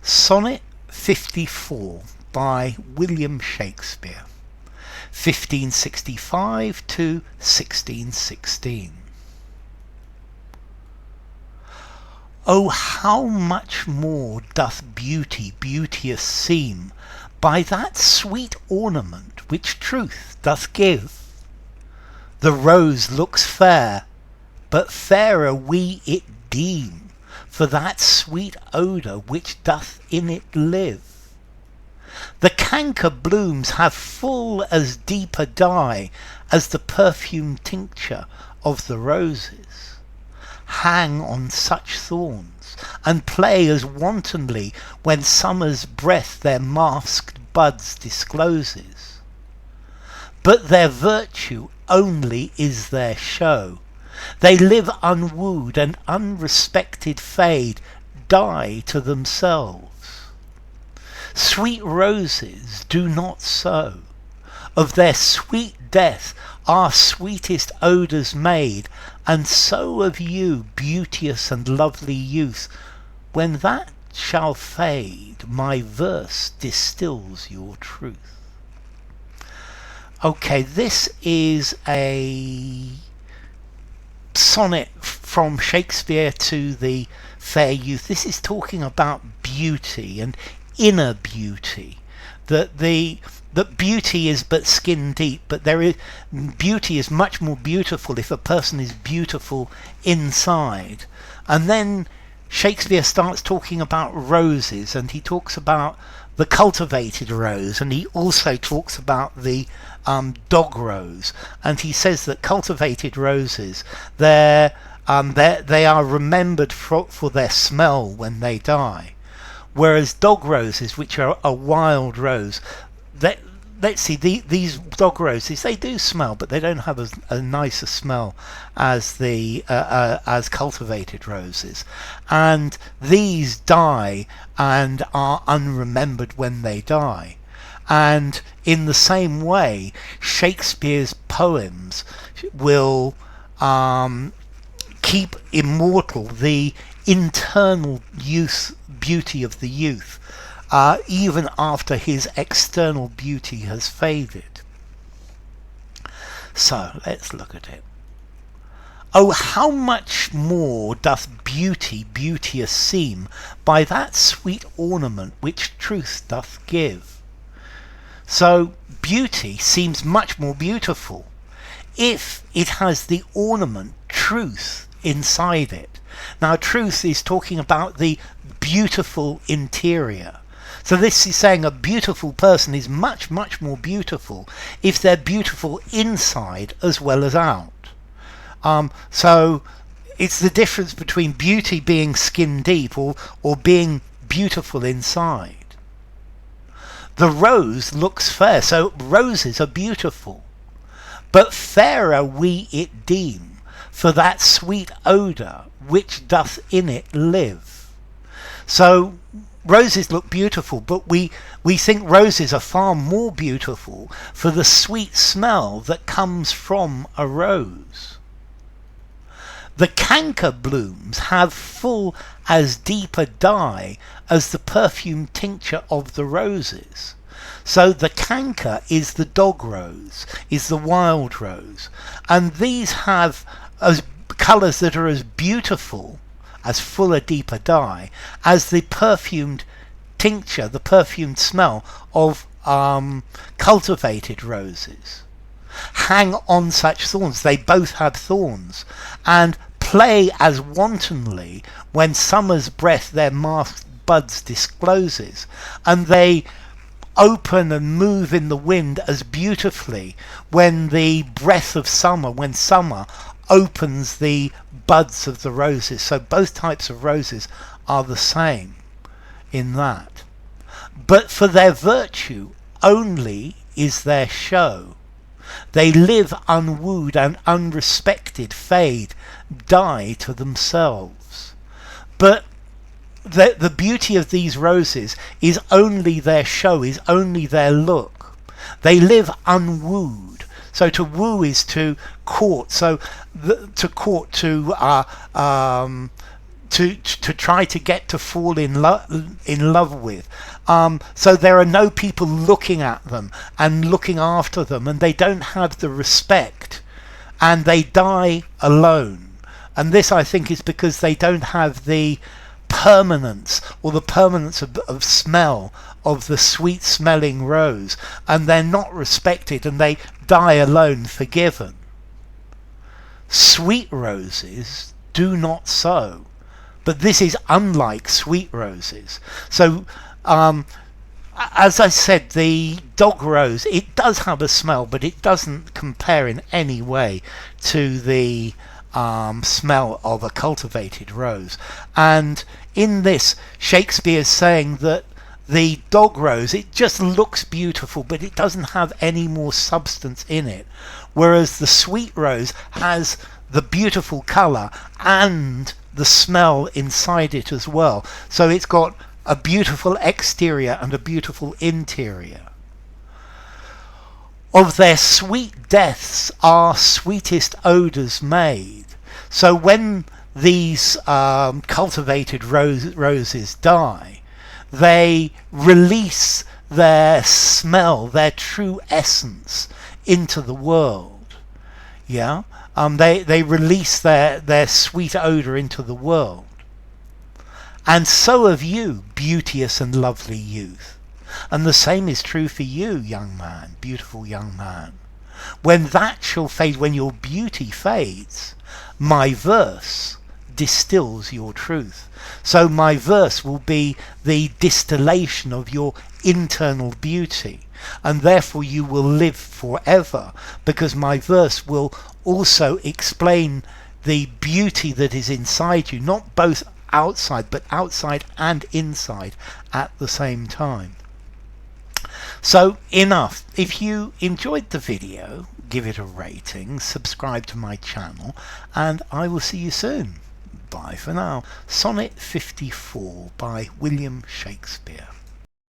Sonnet 54 by William Shakespeare, 1565 to 1616. Oh, how much more doth beauty beauteous seem by that sweet ornament which truth doth give. The rose looks fair, but fairer we it deem, for that sweet odour which doth in it live. The canker blooms have full as deep a dye as the perfumed tincture of the roses. Hang on such thorns, and play as wantonly when summer's breath their masked buds discloses. But their virtue only is their show. They live unwoo'd, and unrespected fade, die to themselves. Sweet roses do not so. Of their sweet death are sweetest odours made, and so of you, beauteous and lovely youth. When that shall fade, my verse distills your truth. Okay, this is a sonnet from Shakespeare to the fair youth. This is talking about beauty and inner beauty. That beauty is but skin deep, but beauty is much more beautiful if a person is beautiful inside. And then Shakespeare starts talking about roses, and he talks about the cultivated rose, and he also talks about the dog rose, and he says that cultivated roses, they are remembered for their smell when they die, whereas dog roses, which are a wild rose, let's see, these dog roses, they do smell, but they don't have a nicer smell as as cultivated roses. And these die and are unremembered when they die. And in the same way, Shakespeare's poems will keep immortal the internal beauty of the youth, even after his external beauty has faded. So let's look at it. Oh, how much more doth beauty beauteous seem by that sweet ornament which truth doth give. So beauty seems much more beautiful if it has the ornament truth inside it. Now, truth is talking about the beautiful interior. So this is saying a beautiful person is much, much more beautiful if they're beautiful inside as well as out. So it's the difference between beauty being skin deep or being beautiful inside. The rose looks fair, so roses are beautiful, but fairer we it deem, for that sweet odour which doth in it live. So roses look beautiful, but we think roses are far more beautiful for the sweet smell that comes from a rose. The canker blooms have full as deep a dye as the perfumed tincture of the roses. So the canker is the dog rose, is the wild rose, and these have as colours that are as beautiful, as full a deeper dye, as the perfumed tincture, the perfumed smell of cultivated roses. Hang on such thorns, they both have thorns, and play as wantonly when summer's breath their masked buds discloses, and they open and move in the wind as beautifully when the breath of summer, when summer opens the buds of the roses. So both types of roses are the same in that. But for their virtue only is their show. They live unwoo'd, and unrespected fade, die to themselves. But the beauty of these roses is only their show, is only their look. They live unwoo'd. So to woo is to court. So to court, to to try to get to fall in love with. So there are no people looking at them and looking after them, and they don't have the respect, and they die alone. And this, I think, is because they don't have the permanence, or the permanence of smell of the sweet smelling rose, and they're not respected, and they die alone, forgiven. Sweet roses do not so, but this is unlike sweet roses. So as I said, the dog rose, it does have a smell, but it doesn't compare in any way to the smell of a cultivated rose. And in this, Shakespeare is saying that the dog rose, it just looks beautiful, but it doesn't have any more substance in it, whereas the sweet rose has the beautiful colour and the smell inside it as well. So it's got a beautiful exterior and a beautiful interior. Of their sweet deaths are sweetest odours made. So when these cultivated roses die, they release their smell, their true essence, into the world. Yeah, they release their sweet odour into the world. And so have you, beauteous and lovely youth. And the same is true for you, young man, beautiful young man. When that shall fade, when your beauty fades, my verse distills your truth. So my verse will be the distillation of your internal beauty, and therefore you will live forever, because my verse will also explain the beauty that is inside you, not both outside, but outside and inside at the same time. So enough. If you enjoyed the video, give it a rating, subscribe to my channel, and I will see you soon. Bye for now. Sonnet 54 by William Shakespeare.